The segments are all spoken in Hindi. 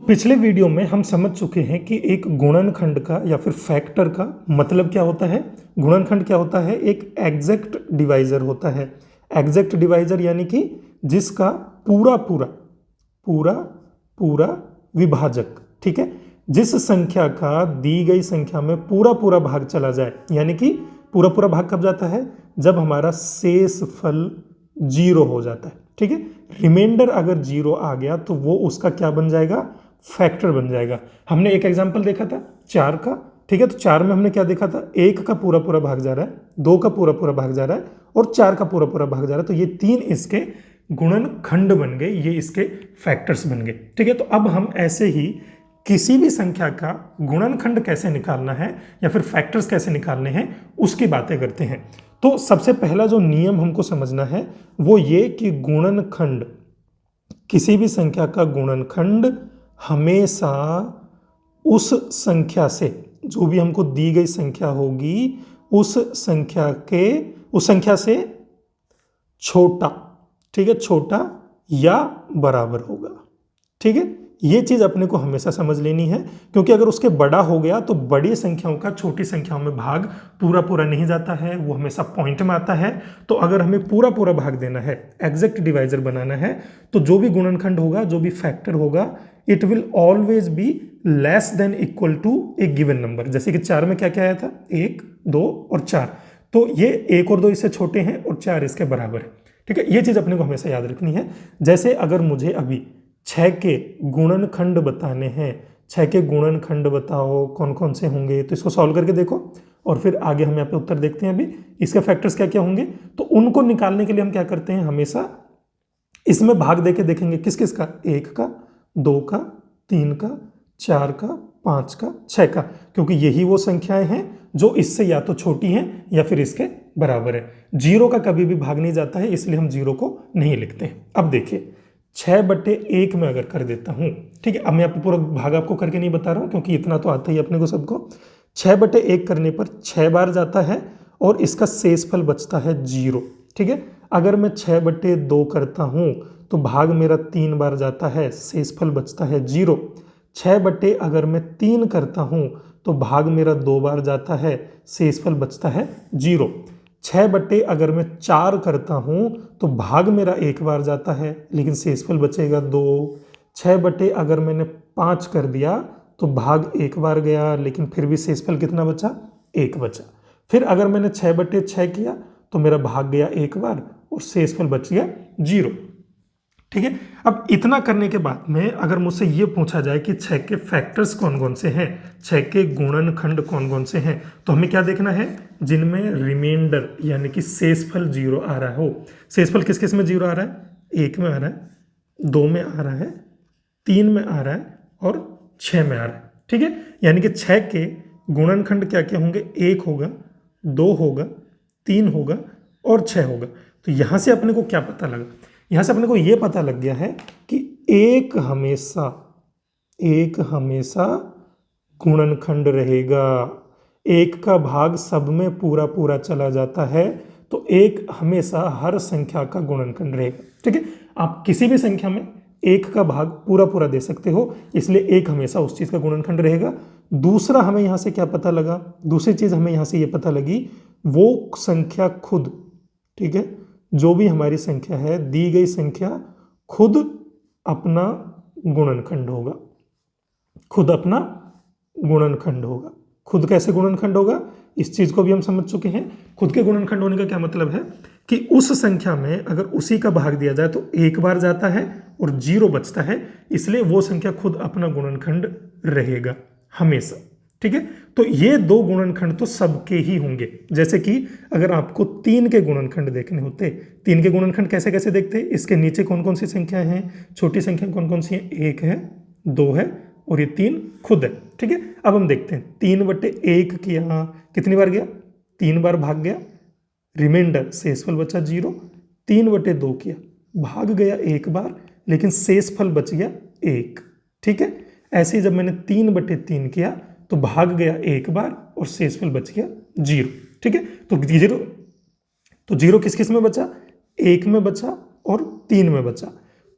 पिछले वीडियो में हम समझ चुके हैं कि एक गुणनखंड का या फिर फैक्टर का मतलब क्या होता है। गुणनखंड क्या होता है? एक एग्जैक्ट डिवाइजर होता है। एग्जैक्ट डिवाइजर यानी कि जिसका पूरा पूरा पूरा पूरा विभाजक, ठीक है, जिस संख्या का दी गई संख्या में पूरा पूरा भाग चला जाए, यानी कि पूरा पूरा भाग कब जाता है? जब हमारा शेष फल 0 हो जाता है, ठीक है। रिमाइंडर अगर 0 आ गया तो वो उसका क्या बन जाएगा? फैक्टर बन जाएगा। हमने एक एग्जांपल देखा था 4 का, ठीक है। तो 4 में हमने क्या देखा था? 1 का पूरा पूरा भाग जा रहा है, 2 का पूरा पूरा भाग जा रहा है और 4 का पूरा पूरा भाग जा रहा है। तो ये 3 इसके गुणनखंड बन गए, ये इसके फैक्टर्स बन गए, ठीक है। तो अब हम ऐसे ही किसी भी संख्या का गुणनखंड कैसे निकालना है या फिर फैक्टर्स कैसे निकालने हैं उसकी बातें करते हैं। तो सबसे पहला जो नियम हमको समझना है वो ये कि गुणनखंड, किसी भी संख्या का गुणनखंड हमेशा उस संख्या से, जो भी हमको दी गई संख्या होगी उस संख्या से छोटा, ठीक है, छोटा या बराबर होगा, ठीक है। ये चीज अपने को हमेशा समझ लेनी है, क्योंकि अगर उसके बड़ा हो गया तो बड़ी संख्याओं का छोटी संख्याओं में भाग पूरा पूरा नहीं जाता है, वो हमेशा पॉइंट में आता है। तो अगर हमें पूरा पूरा भाग देना है, एग्जैक्ट डिवाइजर बनाना है, तो जो भी गुणनखंड होगा, जो भी फैक्टर होगा, it will always be less than equal to a given number. जैसे कि 4 में क्या क्या आया था? 1, 2 और 4। तो ये 1 और 2 इससे छोटे हैं और 4 इसके बराबर है, ठीक है। ये चीज अपने को हमेशा याद रखनी है। जैसे अगर मुझे अभी 6 के गुणनखंड बताने हैं, 6 के गुणनखंड बताओ कौन कौन से होंगे, तो इसको सॉल्व करके देखो और फिर आगे हम यहाँ पे उत्तर देखते हैं। अभी इसके फैक्टर्स क्या क्या होंगे, तो उनको निकालने के लिए हम क्या करते हैं, हमेशा इसमें भाग देके देखेंगे किस किस का, 1 का, 2 का, 3 का, 4 का, 5 का, 6 का, क्योंकि यही वो संख्याएं हैं जो इससे या तो छोटी हैं या फिर इसके बराबर है। 0 का कभी भी भाग नहीं जाता है, इसलिए हम 0 को नहीं लिखते हैं। अब देखिए 6/1 में अगर कर देता हूं, ठीक है। अब मैं आपको पूरा भाग आपको करके नहीं बता रहा हूं, क्योंकि इतना तो आता ही अपने को सबको। 6/1 करने पर 6 बार जाता है और इसका शेषफल बचता है 0, ठीक है। अगर मैं 6/2 करता हूं तो भाग मेरा 3 बार जाता है, शेषफल बचता है 0। 6 अगर मैं 3 करता हूं तो भाग मेरा 2 बार जाता है, शेषफल बचता है 0। 6 अगर मैं 4 करता हूं तो भाग मेरा 1 बार जाता है, लेकिन शेषफल बचेगा 2। 6 अगर मैंने 5 कर दिया तो भाग 1 बार गया, लेकिन फिर भी शेषफल कितना बचा? 1 बचा। फिर अगर मैंने 6/6 किया तो मेरा भाग गया 1 बार और शेषफल बच गया 0, ठीक है। अब इतना करने के बाद में अगर मुझसे ये पूछा जाए कि 6 के फैक्टर्स कौन कौन से हैं, 6 के गुणनखंड कौन कौन से हैं, तो हमें क्या देखना है? जिनमें रिमाइंडर यानी कि शेषफल 0 आ रहा हो। शेषफल किस किस में 0 आ रहा है? 1 में आ रहा है, 2 में आ रहा है, 3 में आ रहा है और 6 में आ रहा है, ठीक है। यानी कि 6 के गुणनखंड क्या क्या होंगे? 1 होगा, 2 होगा, 3 होगा और 6 होगा। तो यहां से अपने को क्या पता लगा? यहां से अपने को यह पता लग गया है कि एक हमेशा गुणनखंड रहेगा। 1 का भाग सब में पूरा पूरा चला जाता है, तो 1 हमेशा हर संख्या का गुणनखंड रहेगा, ठीक है। आप किसी भी संख्या में 1 का भाग पूरा पूरा दे सकते हो, इसलिए 1 हमेशा उस चीज का गुणनखंड रहेगा। दूसरा हमें यहां से क्या पता लगा? दूसरी चीज हमें यहां से यह पता लगी, वो संख्या खुद, ठीक है, जो भी हमारी संख्या है, दी गई संख्या खुद अपना गुणनखंड होगा, खुद अपना गुणनखंड होगा। खुद कैसे गुणनखंड होगा, इस चीज को भी हम समझ चुके हैं। खुद के गुणनखंड होने का क्या मतलब है कि उस संख्या में अगर उसी का भाग दिया जाए तो 1 बार जाता है और 0 बचता है, इसलिए वो संख्या खुद अपना गुणनखंड रहेगा हमेशा, ठीक है। तो ये 2 गुणनखंड तो सबके ही होंगे। जैसे कि अगर आपको 3 के गुणनखंड देखने होते, 3 के गुणनखंड कैसे कैसे देखते? इसके नीचे कौन कौन सी संख्याएं हैं, छोटी संख्या कौन कौन सी हैं? 1 है, 2 है और ये 3 खुद है, ठीक है। अब हम देखते हैं 3/1 किया, कितनी बार गया? 3 बार भाग गया, रिमाइंडर शेषफल बचा 0। 3/2 किया, भाग गया 1 बार, लेकिन शेषफल बच गया 1, ठीक है। ऐसे ही जब मैंने 3/3 किया तो भाग गया 1 बार और शेषफल बच गया 0, ठीक है। तो 0 किस किस में बचा? 1 में बचा और 3 में बचा।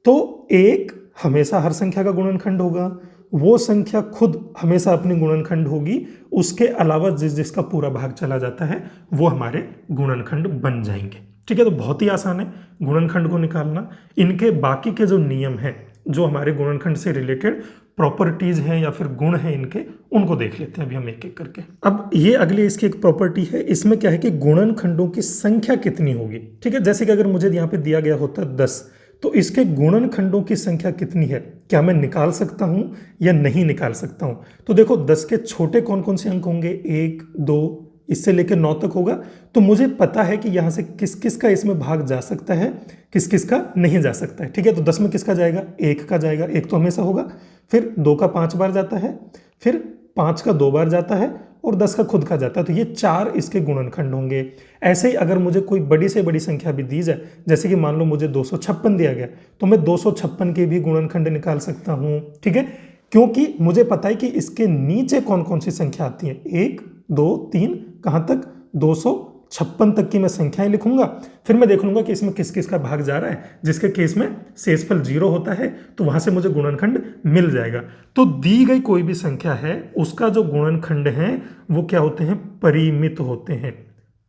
तो 1 हमेशा हर संख्या का गुणनखंड होगा, वो संख्या खुद हमेशा अपनी गुणनखंड होगी, उसके अलावा जिसका पूरा भाग चला जाता है वो हमारे गुणनखंड बन जाएंगे। ठीक है, तो बहुत ही आसान है गुणनखंड को निकालना। इनके बाकी के जो नियम हैं, जो हमारे गुणनखंड से रिलेटेड प्रॉपर्टीज हैं या फिर गुण हैं इनके, उनको देख लेते हैं अभी हम एक एक करके। अब ये अगली इसकी एक प्रॉपर्टी है, इसमें क्या है कि गुणनखंडों की संख्या कितनी होगी। ठीक है, जैसे कि अगर मुझे यहाँ पे दिया गया होता 10, तो इसके गुणनखंडों की संख्या कितनी है, क्या मैं निकाल सकता हूं या नहीं निकाल सकता हूं। तो देखो 10 के छोटे कौन कौन से अंक होंगे, 1 2 इससे लेकर 9 तक होगा। तो मुझे पता है कि यहां से किस किस का इसमें भाग जा सकता है, किस किस का नहीं जा सकता है। ठीक है, तो 10 में किसका जाएगा, 1 का जाएगा, 1 तो हमेशा होगा। फिर 2 का 5 बार जाता है, फिर 5 का 2 बार जाता है और 10 का खुद का जाता है। तो ये 4 इसके गुणनखंड होंगे। ऐसे ही अगर मुझे कोई बड़ी से बड़ी संख्या भी दी जाए, जैसे कि मान लो मुझे 256 दिया गया, तो मैं 256 के भी गुणनखंड निकाल सकता हूं। ठीक है, क्योंकि मुझे पता है कि इसके नीचे कौन कौन सी संख्या आती है, 1 2 3 कहां तक, 256 तक की मैं संख्याएं लिखूंगा। फिर मैं देख लूंगा कि इसमें किस किस का भाग जा रहा है। जिसके केस में शेषफल 0 होता है तो वहां से मुझे गुणनखंड मिल जाएगा। तो दी गई कोई भी संख्या है, उसका जो गुणनखंड है वो क्या होते हैं, परिमित होते हैं।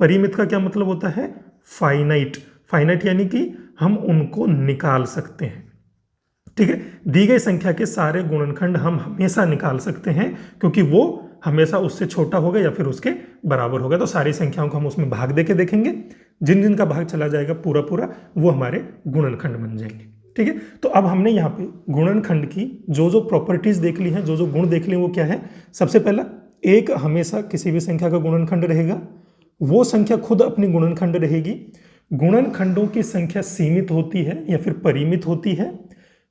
परिमित का क्या मतलब होता है, फाइनाइट। फाइनाइट यानी कि हम उनको निकाल सकते हैं। ठीक है, दी गई संख्या के सारे गुणनखंड हम हमेशा निकाल सकते हैं, क्योंकि वो हमेशा उससे छोटा होगा या फिर उसके बराबर होगा। तो सारी संख्याओं को हम उसमें भाग देके देखेंगे, जिन जिन का भाग चला जाएगा पूरा पूरा, वो हमारे गुणनखंड बन जाएंगे। ठीक है, तो अब हमने यहाँ पे गुणनखंड की जो जो प्रॉपर्टीज देख ली हैं, जो जो गुण देख लिए, वो क्या है। सबसे पहला, एक हमेशा किसी भी संख्या का गुणनखंड रहेगा, वो संख्या खुद अपनी गुणनखंड रहेगी। गुणनखंडों की संख्या सीमित होती है या फिर परिमित होती है।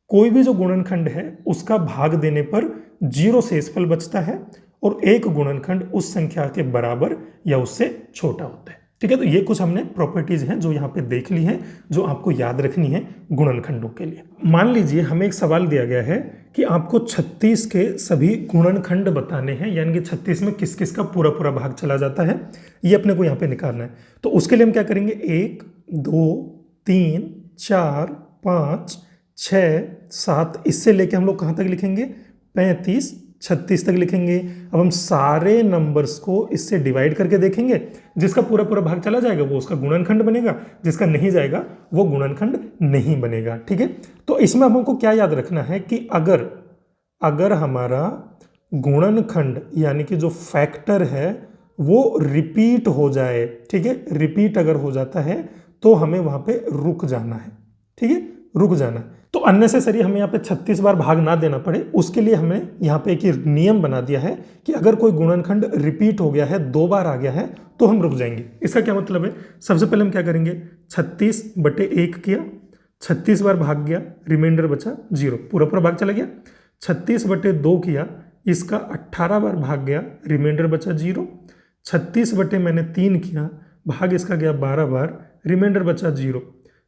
कोई भी जो गुणनखंड है उसका भाग देने पर 0 शेषफल बचता है और एक गुणनखंड उस संख्या के बराबर या उससे छोटा होता है। ठीक है, तो ये कुछ हमने प्रॉपर्टीज हैं जो यहाँ पे देख ली हैं, जो आपको याद रखनी है गुणनखंडों के लिए। मान लीजिए हमें एक सवाल दिया गया है कि आपको 36 के सभी गुणनखंड बताने हैं, यानी कि 36 में किस किस का पूरा पूरा भाग चला जाता है, ये अपने को यहाँ पे निकालना है। तो उसके लिए हम क्या करेंगे, 1 2 3 4 5 6 7, इससे लेके हम लोग कहाँ तक लिखेंगे, 35 36 तक लिखेंगे। अब हम सारे नंबर्स को इससे डिवाइड करके देखेंगे, जिसका पूरा पूरा भाग चला जाएगा वो उसका गुणनखंड बनेगा, जिसका नहीं जाएगा वो गुणनखंड नहीं बनेगा। ठीक है, तो इसमें हमको क्या याद रखना है कि अगर हमारा गुणनखंड यानी कि जो फैक्टर है वो रिपीट हो जाए, ठीक है, रिपीट अगर हो जाता है तो हमें वहां पे रुक जाना है। ठीक है, रुक जाना है। तो अननेसेसरी हमें यहाँ पे 36 बार भाग ना देना पड़े, उसके लिए हमने यहाँ पे एक नियम बना दिया है कि अगर कोई गुणनखंड रिपीट हो गया है, 2 बार आ गया है, तो हम रुक जाएंगे। इसका क्या मतलब है, सबसे पहले हम क्या करेंगे, 36/1 किया, 36 बार भाग गया, रिमाइंडर बचा 0, पूरा पूरा भाग चला गया। 36/2 किया, इसका 18 बार भाग गया, रिमाइंडर बचा 0। 36/3 किया, भाग इसका गया 12 बार, रिमाइंडर बचा 0।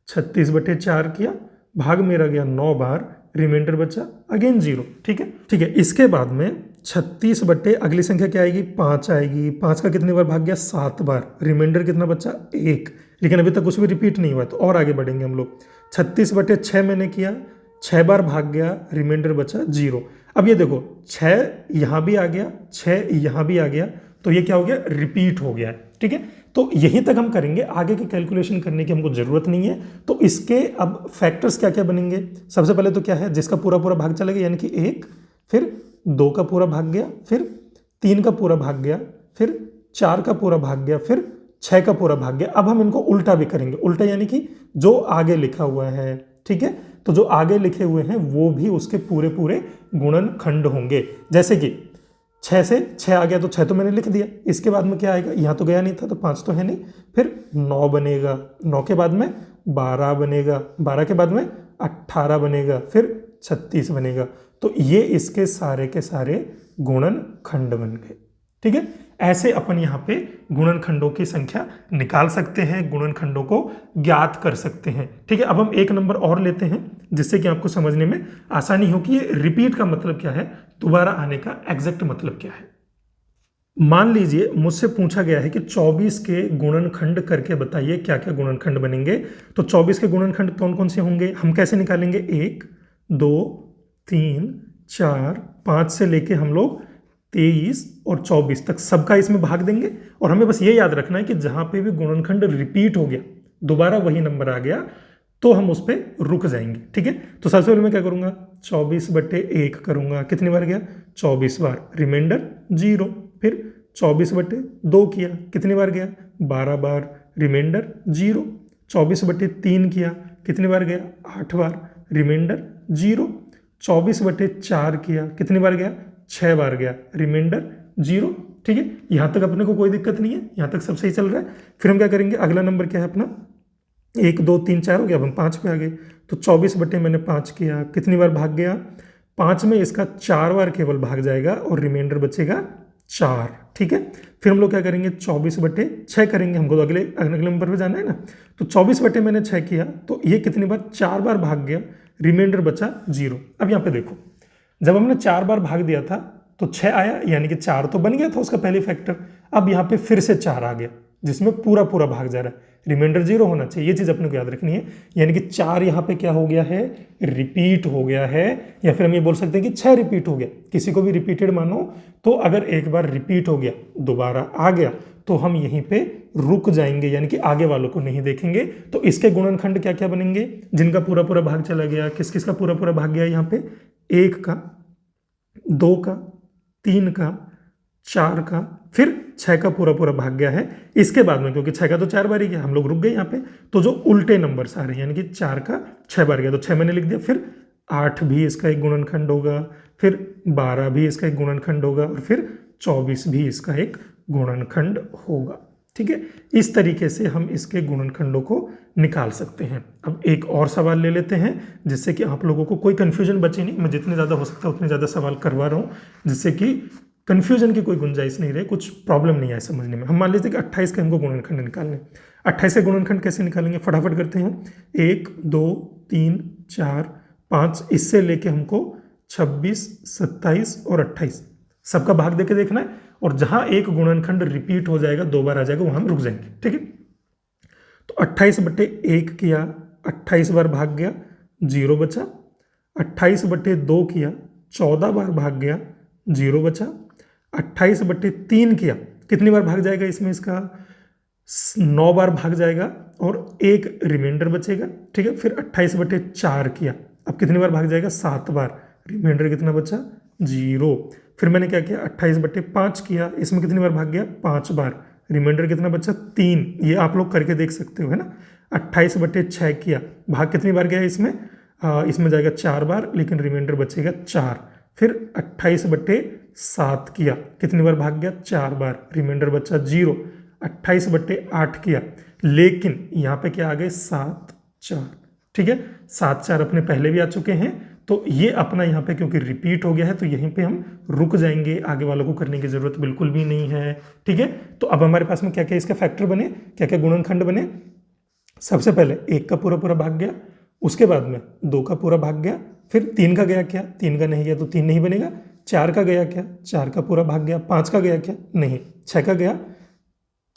36/4 किया, भाग मेरा गया 9 बार, रिमाइंडर बचा अगेन 0। ठीक है, इसके बाद में 36 अगली संख्या क्या आएगी, 5 आएगी। 5 का कितनी बार भाग गया, 7 बार, रिमाइंडर कितना बचा 1। लेकिन अभी तक कुछ भी रिपीट नहीं हुआ, तो और आगे बढ़ेंगे हम लोग। 36/6 मैंने किया, 6 बार भाग गया, रिमाइंडर बचा 0। अब ये देखो 6 यहाँ भी आ गया, 6 यहाँ भी आ गया, तो ये क्या हो गया, रिपीट हो गया है। ठीक है, तो यहीं तक हम करेंगे, आगे की कैलकुलेशन करने की हमको जरूरत नहीं है। तो इसके अब फैक्टर्स क्या क्या बनेंगे, सबसे पहले तो क्या है, जिसका पूरा पूरा भाग चला गया यानी कि 1, फिर 2 का पूरा भाग गया, फिर 3 का पूरा भाग गया, फिर 4 का पूरा भाग गया, फिर 6 का पूरा भाग गया। अब हम इनको उल्टा भी करेंगे, उल्टा यानी कि जो आगे लिखा हुआ है। ठीक है, तो जो आगे लिखे हुए हैं वो भी उसके पूरे पूरे गुणनखंड होंगे। जैसे कि 6 से 6 आ गया तो 6 तो मैंने लिख दिया, इसके बाद में क्या आएगा, यहाँ तो गया नहीं था तो 5 तो है नहीं, फिर 9 बनेगा, 9 के बाद में 12 बनेगा, 12 के बाद में 18 बनेगा, फिर 36 बनेगा। तो ये इसके सारे के सारे गुणनखंड बन गए। ठीक है, ऐसे अपन यहाँ पे गुणनखंडों की संख्या निकाल सकते हैं, गुणनखंडों को ज्ञात कर सकते हैं। ठीक है, अब हम एक नंबर और लेते हैं जिससे कि आपको समझने में आसानी हो कि ये रिपीट का मतलब क्या है, दोबारा आने का एग्जैक्ट मतलब क्या है। मान लीजिए मुझसे पूछा गया है कि 24 के गुणनखंड करके बताइए क्या क्या गुणनखंड बनेंगे। तो 24 के गुणनखंड कौन कौन से होंगे, हम कैसे निकालेंगे, 1 2 3 4, 5 से लेके हम लोग 23 और 24 तक सबका इसमें भाग देंगे। और हमें बस ये याद रखना है कि जहाँ पे भी गुणनखंड रिपीट हो गया, दोबारा वही नंबर आ गया, तो हम उस पर रुक जाएंगे। ठीक है, तो सबसे पहले मैं क्या करूँगा, 24/1 करूँगा। कितनी बार गया, 24 बार, रिमाइंडर 0। फिर 24/2 किया, कितनी बार गया, 12 बार, रिमाइंडर 0। 24/3 किया, कितनी बार गया, 8 बार, रिमाइंडर 0। 24/4 किया, कितनी बार गया, 6 बार गया, रिमाइंडर 0। ठीक है, यहाँ तक अपने को कोई दिक्कत नहीं है, यहाँ तक सब सही चल रहा है। फिर हम क्या करेंगे, अगला नंबर क्या है अपना, 1 2 3 4 हो गया, अब हम 5 पे आ गए। तो 24/5 किया, कितनी बार भाग गया, 5 में इसका 4 बार केवल भाग जाएगा और रिमाइंडर बचेगा 4। ठीक है, फिर हम लोग क्या करेंगे, 24/6 करेंगे, हमको तो अगले नंबर पे जाना है ना। तो 24/6 किया, तो ये कितनी बार, 4 बार भाग गया, रिमाइंडर बचा 0। अब यहाँ पे देखो, जब हमने 4 बार भाग दिया था तो 6 आया, यानी कि 4 तो बन गया था उसका पहले फैक्टर। अब यहाँ पे फिर से 4 आ गया, जिसमें पूरा पूरा भाग जा रहा है, रिमाइंडर 0 होना चाहिए। ये चीज़ अपने को याद रखनी है, यानी कि 4 यहाँ पे क्या हो गया है, रिपीट हो गया है, या फिर हम ये बोल सकते हैं कि 6 रिपीट हो गया। किसी को भी रिपीटेड मानो, तो अगर एक बार रिपीट हो गया, दोबारा आ गया, तो हम यहीं पे रुक जाएंगे, यानी कि आगे वालों को नहीं देखेंगे। तो इसके गुणनखंड क्या क्या बनेंगे, जिनका पूरा पूरा भाग चला गया, किस किस का पूरा पूरा भाग गया, यहाँ पे 1 का, 2 का, 3 का, 4 का, फिर 6 का पूरा पूरा भाग गया है। इसके बाद में क्योंकि 6 का तो 4 बार ही गया, हम लोग रुक गए यहाँ पे, तो जो उल्टे नंबर सारे, यानी कि 4 का 6 बार गया, तो 6 मैंने लिख दिया। फिर 8 भी इसका एक गुणनखंड होगा, फिर 12 भी इसका एक गुणनखंड होगा, और फिर 24 भी इसका एक गुणनखंड होगा। ठीक है, इस तरीके से हम इसके गुणनखंडों को निकाल सकते हैं। अब एक और सवाल ले लेते हैं, जिससे कि आप लोगों को कोई कन्फ्यूजन बचे नहीं। मैं जितने ज़्यादा हो सकता है उतने ज़्यादा सवाल करवा रहा हूँ, जिससे कि कन्फ्यूजन की कोई गुंजाइश नहीं रहे, कुछ प्रॉब्लम नहीं आए समझने में। हम मान लेते हैं कि 28 के हमको गुणनखंड निकालने। 28 के गुणनखंड कैसे निकालेंगे, फटाफट करते हैं। 1 2 3 4 5, इससे लेके हमको 26 27 और 28 सबका भाग देके देखना है, और जहां एक गुणनखंड रिपीट हो जाएगा, 2 बार आ जाएगा, वहां हम रुक जाएंगे। ठीक है, तो 28/1 किया, 28 बार भाग गया, 0 बचा। 28/2 किया, 14 बार भाग गया, 0 बचा। 28/3 किया, कितनी बार भाग जाएगा इसमें, इसका 9 बार भाग जाएगा और एक रिमाइंडर बचेगा। ठीक है, फिर 28/4 किया, अब कितनी बार भाग जाएगा, 7 बार, रिमाइंडर कितना बचा, 0। फिर मैंने क्या किया, 28/5 किया, इसमें कितनी बार भाग गया, 5 बार, रिमाइंडर कितना बचा, 3। ये आप लोग करके देख सकते हो, है ना। 28/6 किया, भाग कितनी बार गया इसमें, इसमें जाएगा 4 बार, लेकिन रिमाइंडर बचेगा 4। फिर 28/7 किया, कितनी बार भाग गया, 4 बार, रिमाइंडर बचा 0। 28/8 किया, लेकिन यहाँ पे क्या आ गए, 7 4। ठीक है, 7 4 अपने पहले भी आ चुके हैं, तो ये अपना यहाँ पे क्योंकि रिपीट हो गया है, तो यहीं पे हम रुक जाएंगे, आगे वालों को करने की जरूरत बिल्कुल भी नहीं है। ठीक है, तो अब हमारे पास में क्या क्या इसका फैक्टर बने, क्या क्या गुणनखंड बने। सबसे पहले 1 का पूरा पूरा भाग गया, उसके बाद में 2 का पूरा भाग गया, फिर 3 का गया क्या, 3 का नहीं गया तो 3 नहीं बनेगा। 4 का गया क्या, 4 का पूरा भाग गया। 5 का गया क्या, नहीं। 6 का गया,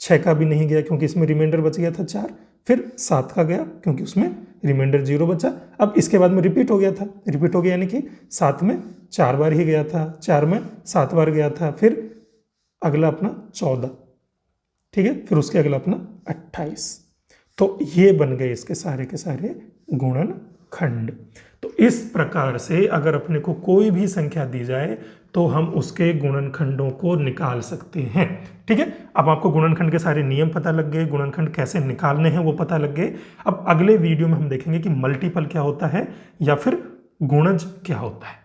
6 का भी नहीं गया क्योंकि इसमें रिमाइंडर बच गया था 4। फिर 7 का गया क्योंकि उसमें रिमाइंडर 0 बचा। अब इसके बाद में रिपीट हो गया था, रिपीट हो गया यानी कि 7 में 4 बार ही गया था, 4 में 7 बार गया था। फिर अगला अपना 14, ठीक है, फिर उसके अगला अपना 28। तो ये बन गए इसके सारे के सारे गुणनखंड। तो इस प्रकार से अगर अपने को कोई भी संख्या दी जाए तो हम उसके गुणनखंडों को निकाल सकते हैं। ठीक है, अब आपको गुणनखंड के सारे नियम पता लग गए, गुणनखंड कैसे निकालने हैं वो पता लग गए। अब अगले वीडियो में हम देखेंगे कि मल्टीपल क्या होता है या फिर गुणज क्या होता है।